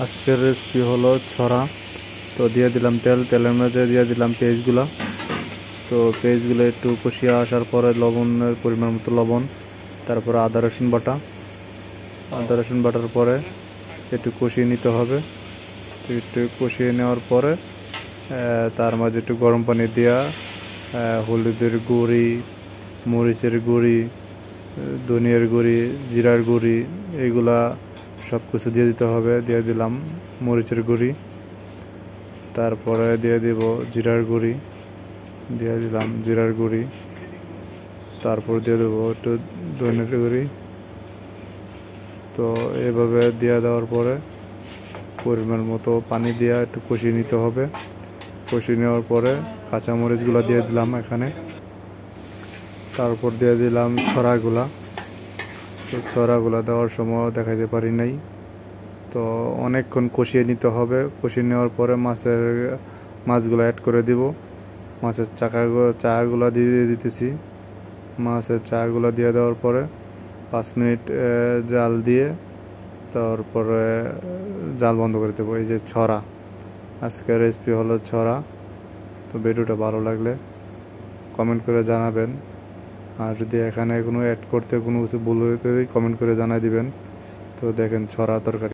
আজকের রেসিপি হলো ছড়া। তো দিয়ে দিলাম তেল, তেলের মধ্যে দিয়ে দিলাম পেঁয়াজগুলো। তো পেঁয়াজগুলো একটু কষিয়ে আসার পরে লবণের পরিমাণ মতো লবণ, তারপরে আদা রসুন বাটা। আদা রসুন বাটার পরে একটু কষিয়ে নিতে হবে। তো একটু কষিয়ে নেওয়ার পরে তার মাঝে একটু গরম পানি দেওয়া, হলুদের গুঁড়ি, মরিচের গুঁড়ি, ধনিয়ার গুঁড়ি, জিরার গুঁড়ি, এইগুলা সব কিছু দিয়ে দিতে হবে। দিয়ে দিলাম মরিচের গুঁড়ি, তারপরে দিয়ে দিব জিরার গুঁড়ি, দিয়ে দিলাম জিরার গুঁড়ি, তারপর দিয়ে দেবো একটু ধনিয়ার গুঁড়ি। তো এভাবে দিয়ে দেওয়ার পরে পরিমাণ মতো পানি দিয়ে একটু কষিয়ে নিতে হবে। কষিয়ে নেওয়ার পরে কাঁচামরিচগুলো দিয়ে দিলাম এখানে, তারপর দিয়ে দিলাম ছড়াগুলা। তো ছড়াগুলা দেওয়ার সময় দেখাতে পারি নাই, তো অনেকক্ষণ কষিয়ে নিতে হবে। কষিয়ে নেওয়ার পরে মাছগুলো অ্যাড করে দিব। মাছের চাগুলো দিয়ে দিতেছি। মাছের চাগুলো দিয়ে দেওয়ার পরে 5 মিনিট জাল দিয়ে তারপরে জাল বন্ধ করে দেবো। এই যে ছড়া, আজকের রেসিপি হলো ছড়া। তো ভিডিওটা ভালো লাগলে কমেন্ট করে জানাবেন, আর যদি এখানে কোনো অ্যাড করতে কোনো কিছু ভুল হতে কমেন্ট করে জানাই দিবেন। তো দেখেন ছড়া তরকারি।